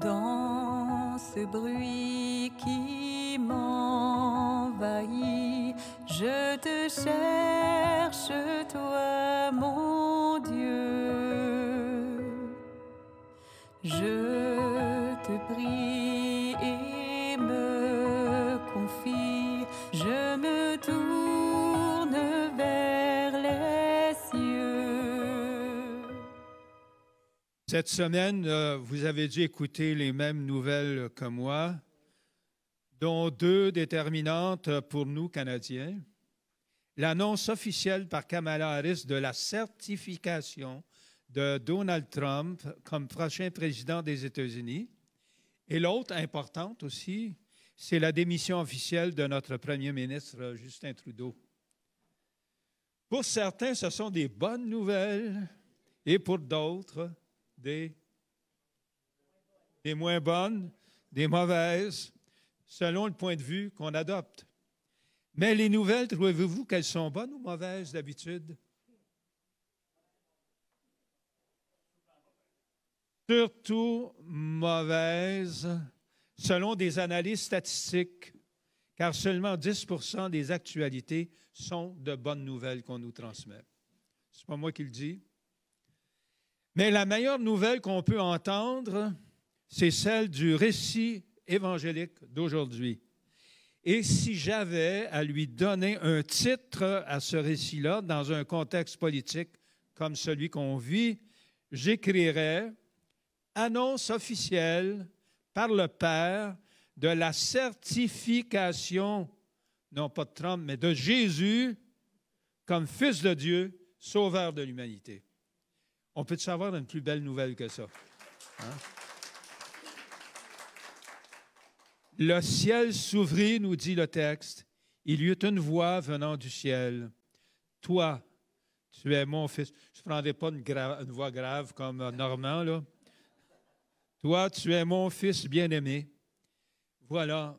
Dans ce bruit qui m'envahit, je te cherche, toi, mon Dieu. Je te prie et me confie, je me tourne vers les cieux. Cette semaine, vous avez dû écouter les mêmes nouvelles que moi, dont deux déterminantes pour nous, Canadiens. L'annonce officielle par Kamala Harris de la certification de Donald Trump comme prochain président des États-Unis. Et l'autre importante aussi, c'est la démission officielle de notre premier ministre, Justin Trudeau. Pour certains, ce sont des bonnes nouvelles et pour d'autres, des moins bonnes, des mauvaises, selon le point de vue qu'on adopte. Mais les nouvelles, trouvez-vous qu'elles sont bonnes ou mauvaises d'habitude? Surtout mauvaises, selon des analyses statistiques, car seulement 10% des actualités sont de bonnes nouvelles qu'on nous transmet. Ce n'est pas moi qui le dis. Mais la meilleure nouvelle qu'on peut entendre, c'est celle du récit évangélique d'aujourd'hui. Et si j'avais à lui donner un titre à ce récit-là, dans un contexte politique comme celui qu'on vit, j'écrirais « Annonce officielle par le Père de la certification, non pas de Trump, mais de Jésus comme Fils de Dieu, Sauveur de l'humanité. » On peut savoir une plus belle nouvelle que ça. Hein? Le ciel s'ouvrit, nous dit le texte. Il y eut une voix venant du ciel. Toi, tu es mon fils. Je ne prendrai pas une voix grave comme Normand, là. Toi, tu es mon fils bien-aimé. Voilà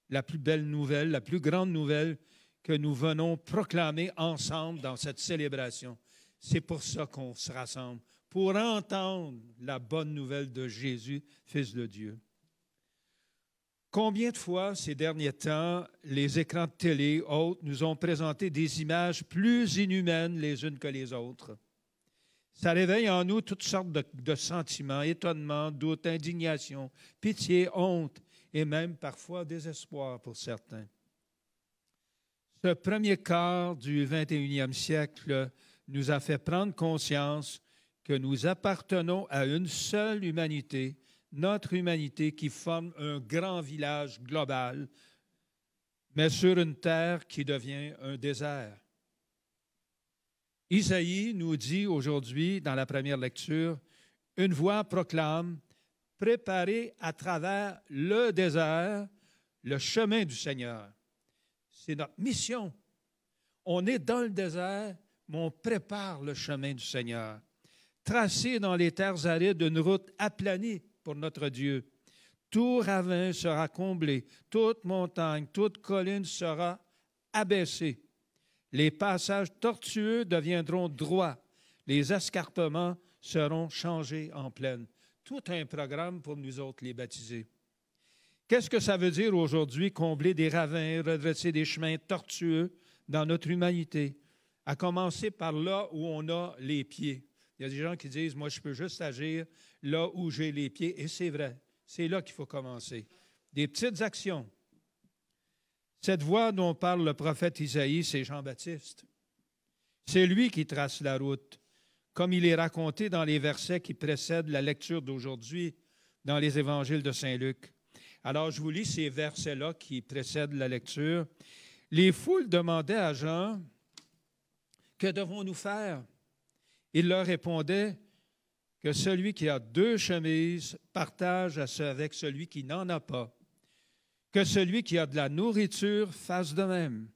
la plus belle nouvelle, la plus grande nouvelle que nous venons proclamer ensemble dans cette célébration. C'est pour ça qu'on se rassemble, pour entendre la bonne nouvelle de Jésus, Fils de Dieu. Combien de fois, ces derniers temps, les écrans de télé, autres, nous ont présenté des images plus inhumaines les unes que les autres? Ça réveille en nous toutes sortes de sentiments, étonnement, doute, indignation, pitié, honte et même parfois désespoir pour certains. Ce premier quart du 21e siècle nous a fait prendre conscience que nous appartenons à une seule humanité, notre humanité qui forme un grand village global, mais sur une terre qui devient un désert. Isaïe nous dit aujourd'hui, dans la première lecture, « Une voix proclame, préparez à travers le désert le chemin du Seigneur. » C'est notre mission. On est dans le désert, mais on prépare le chemin du Seigneur. Tracez dans les terres arides une route aplanie pour notre Dieu. Tout ravin sera comblé, toute montagne, toute colline sera abaissée. Les passages tortueux deviendront droits. Les escarpements seront changés en plaine. Tout un programme pour nous autres, les baptisés. Qu'est-ce que ça veut dire aujourd'hui, combler des ravins, redresser des chemins tortueux dans notre humanité? À commencer par là où on a les pieds. Il y a des gens qui disent, moi, je peux juste agir là où j'ai les pieds. Et c'est vrai, c'est là qu'il faut commencer. Des petites actions. Cette voie dont parle le prophète Isaïe, c'est Jean-Baptiste. C'est lui qui trace la route, comme il est raconté dans les versets qui précèdent la lecture d'aujourd'hui dans les évangiles de Saint-Luc. Alors, je vous lis ces versets-là qui précèdent la lecture. Les foules demandaient à Jean, « Que devons-nous faire? » Il leur répondait que celui qui a 2 chemises partage avec celui qui n'en a pas, que celui qui a de la nourriture fasse de même.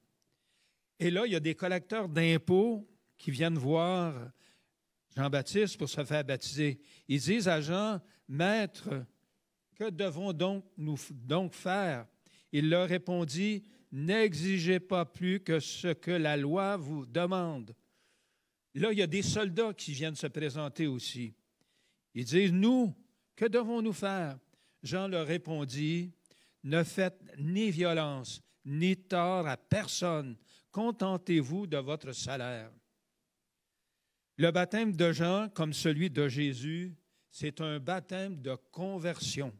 Et là, il y a des collecteurs d'impôts qui viennent voir Jean-Baptiste pour se faire baptiser. Ils disent à Jean, « Maître, que devons-nous donc faire? » Il leur répondit, « N'exigez pas plus que ce que la loi vous demande. » Là, il y a des soldats qui viennent se présenter aussi. Ils disent, « Nous, que devons-nous faire? » Jean leur répondit, « Ne faites ni violence, ni tort à personne. Contentez-vous de votre salaire. » Le baptême de Jean, comme celui de Jésus, c'est un baptême de conversion,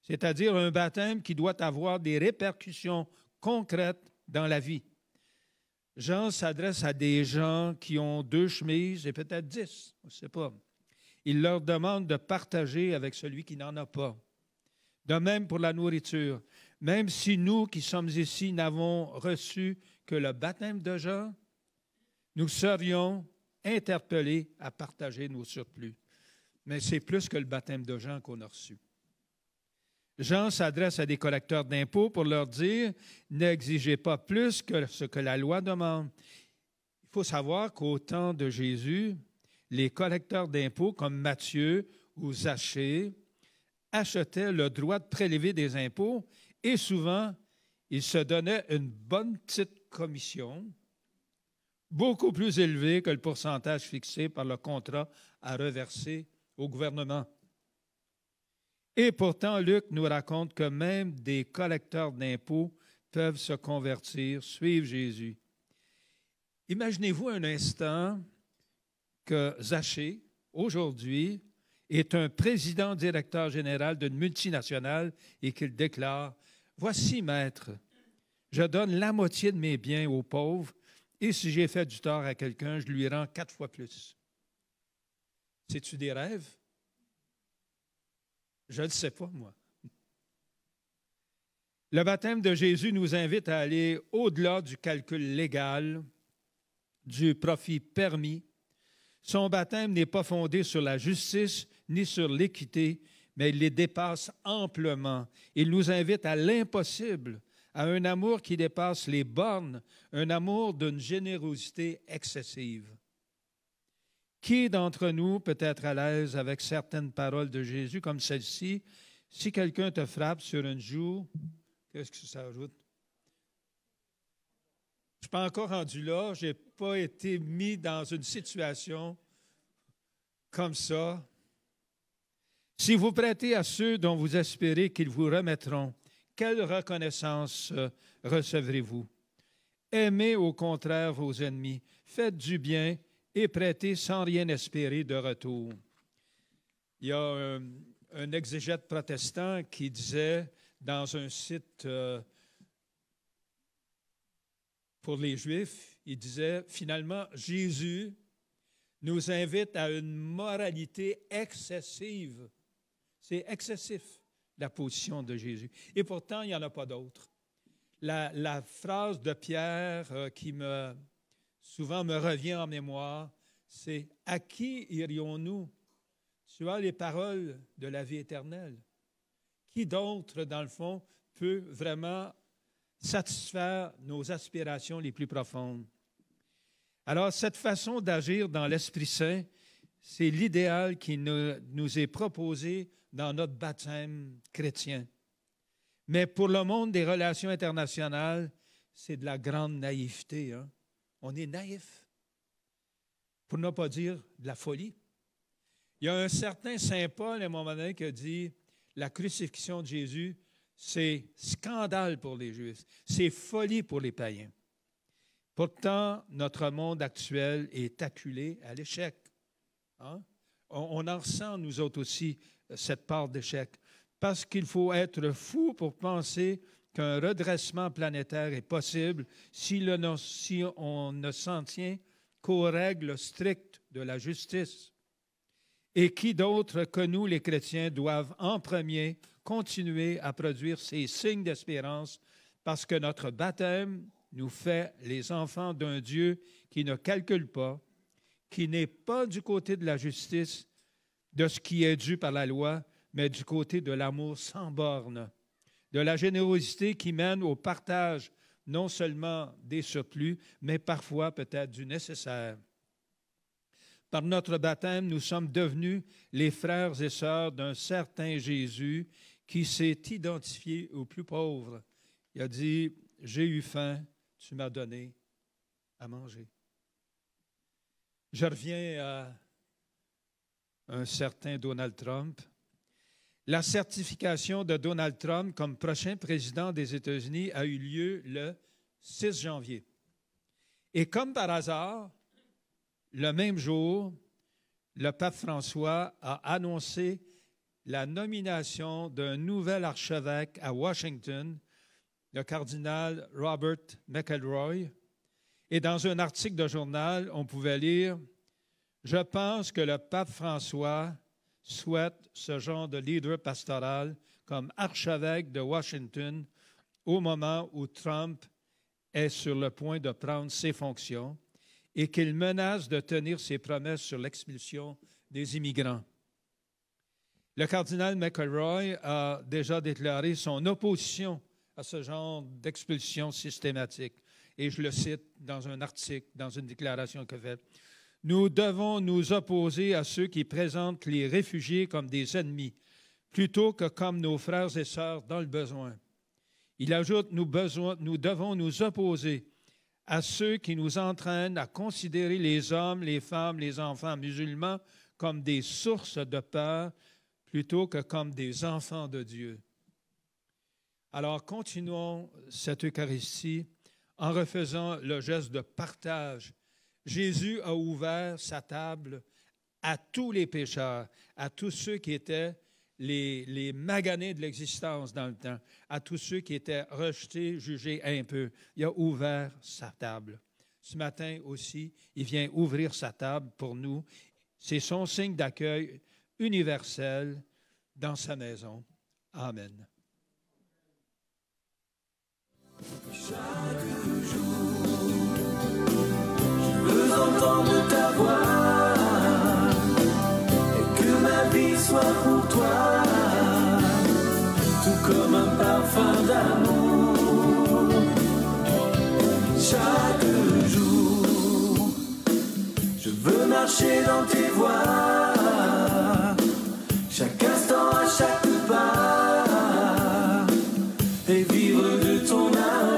c'est-à-dire un baptême qui doit avoir des répercussions concrètes dans la vie. Jean s'adresse à des gens qui ont 2 chemises et peut-être 10, on ne sait pas. Il leur demande de partager avec celui qui n'en a pas. De même pour la nourriture. Même si nous qui sommes ici n'avons reçu que le baptême de Jean, nous serions interpellés à partager nos surplus. Mais c'est plus que le baptême de Jean qu'on a reçu. Jean s'adresse à des collecteurs d'impôts pour leur dire « N'exigez pas plus que ce que la loi demande. » Il faut savoir qu'au temps de Jésus, les collecteurs d'impôts comme Matthieu ou Zachée achetaient le droit de prélever des impôts et souvent, ils se donnaient une bonne petite commission, beaucoup plus élevée que le pourcentage fixé par le contrat à reverser au gouvernement. Et pourtant, Luc nous raconte que même des collecteurs d'impôts peuvent se convertir, suivre Jésus. Imaginez-vous un instant que Zachée, aujourd'hui, est un président directeur général d'une multinationale et qu'il déclare « Voici, maître, je donne la moitié de mes biens aux pauvres et si j'ai fait du tort à quelqu'un, je lui rends 4 fois plus. » C'est-tu des rêves? Je ne le sais pas, moi. Le baptême de Jésus nous invite à aller au-delà du calcul légal, du profit permis. Son baptême n'est pas fondé sur la justice ni sur l'équité, mais il les dépasse amplement. Il nous invite à l'impossible, à un amour qui dépasse les bornes, un amour d'une générosité excessive. Qui d'entre nous peut être à l'aise avec certaines paroles de Jésus comme celle-ci? Si quelqu'un te frappe sur une joue, qu'est-ce que ça ajoute? Je ne suis pas encore rendu là, je n'ai pas été mis dans une situation comme ça. Si vous prêtez à ceux dont vous espérez qu'ils vous remettront, quelle reconnaissance recevrez-vous? Aimez au contraire vos ennemis, faites du bien et prêtez sans rien espérer de retour. Il y a un exégète protestant qui disait dans un site pour les Juifs, il disait finalement, Jésus nous invite à une moralité excessive. C'est excessif, la position de Jésus. Et pourtant, il n'y en a pas d'autre. La phrase de Pierre qui souvent me revient en mémoire, c'est « À qui irions-nous? Tu as les paroles de la vie éternelle. » Qui d'autre, dans le fond, peut vraiment satisfaire nos aspirations les plus profondes? Alors, cette façon d'agir dans l'Esprit Saint, c'est l'idéal qui nous est proposé dans notre baptême chrétien. Mais pour le monde des relations internationales, c'est de la grande naïveté. Hein? On est naïf, pour ne pas dire de la folie. Il y a un certain Saint Paul, à un moment donné, qui a dit « La crucifixion de Jésus, c'est scandale pour les Juifs, c'est folie pour les païens. » Pourtant, notre monde actuel est acculé à l'échec. Hein? On en ressent, nous autres aussi, cette part d'échec. Parce qu'il faut être fou pour penser qu'un redressement planétaire est possible si on ne s'en tient qu'aux règles strictes de la justice. Et qui d'autre que nous, les chrétiens, doivent en premier continuer à produire ces signes d'espérance parce que notre baptême nous fait les enfants d'un Dieu qui ne calcule pas, qui n'est pas du côté de la justice, de ce qui est dû par la loi, mais du côté de l'amour sans bornes, de la générosité qui mène au partage non seulement des surplus, mais parfois peut-être du nécessaire. Par notre baptême, nous sommes devenus les frères et sœurs d'un certain Jésus qui s'est identifié aux plus pauvres. Il a dit, « J'ai eu faim, tu m'as donné à manger. » Je reviens à un certain Donald Trump. La certification de Donald Trump comme prochain président des États-Unis a eu lieu le 6 janvier. Et comme par hasard, le même jour, le pape François a annoncé la nomination d'un nouvel archevêque à Washington, le cardinal Robert McElroy. Et dans un article de journal, on pouvait lire « Je pense que le pape François souhaite ce genre de leader pastoral comme archevêque de Washington au moment où Trump est sur le point de prendre ses fonctions et qu'il menace de tenir ses promesses sur l'expulsion des immigrants. » Le cardinal McElroy a déjà déclaré son opposition à ce genre d'expulsion systématique. Et je le cite dans un article, dans une déclaration qu'il a faite. « Nous devons nous opposer à ceux qui présentent les réfugiés comme des ennemis, plutôt que comme nos frères et sœurs dans le besoin. » Il ajoute, nous devons nous opposer à ceux qui nous entraînent à considérer les hommes, les femmes, les enfants musulmans comme des sources de peur, plutôt que comme des enfants de Dieu. Alors, continuons cette Eucharistie en refaisant le geste de partage. Jésus a ouvert sa table à tous les pécheurs, à tous ceux qui étaient les maganés de l'existence dans le temps, à tous ceux qui étaient rejetés, jugés impurs. Il a ouvert sa table. Ce matin aussi, il vient ouvrir sa table pour nous. C'est son signe d'accueil universel dans sa maison. Amen. Chaque jour, je veux entendre ta voix et que ma vie soit pour toi, tout comme un parfum d'amour. Chaque jour, je veux marcher dans tes voies, chaque instant, à chaque pas, et vivre de ton amour.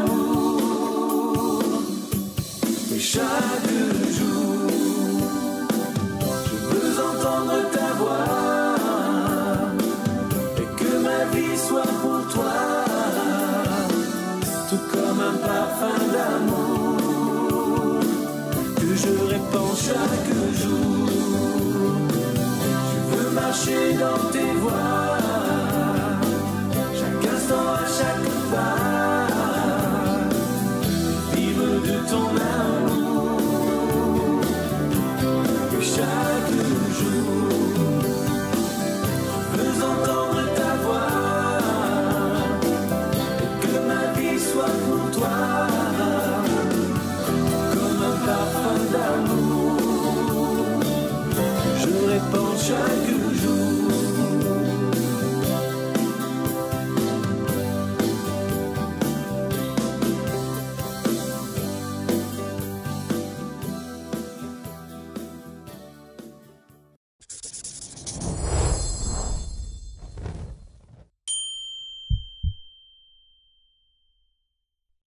Et chaque jour, je veux entendre ta voix et que ma vie soit pour toi, tout comme un parfum d'amour que je répands chaque jour. Je veux marcher dans tes voies, chaque instant, à chaque pas, vivre de ton amour. Et chaque jour, je veux entendre ta voix et que ma vie soit pour toi, comme un parfum d'amour. Je répands chaque jour.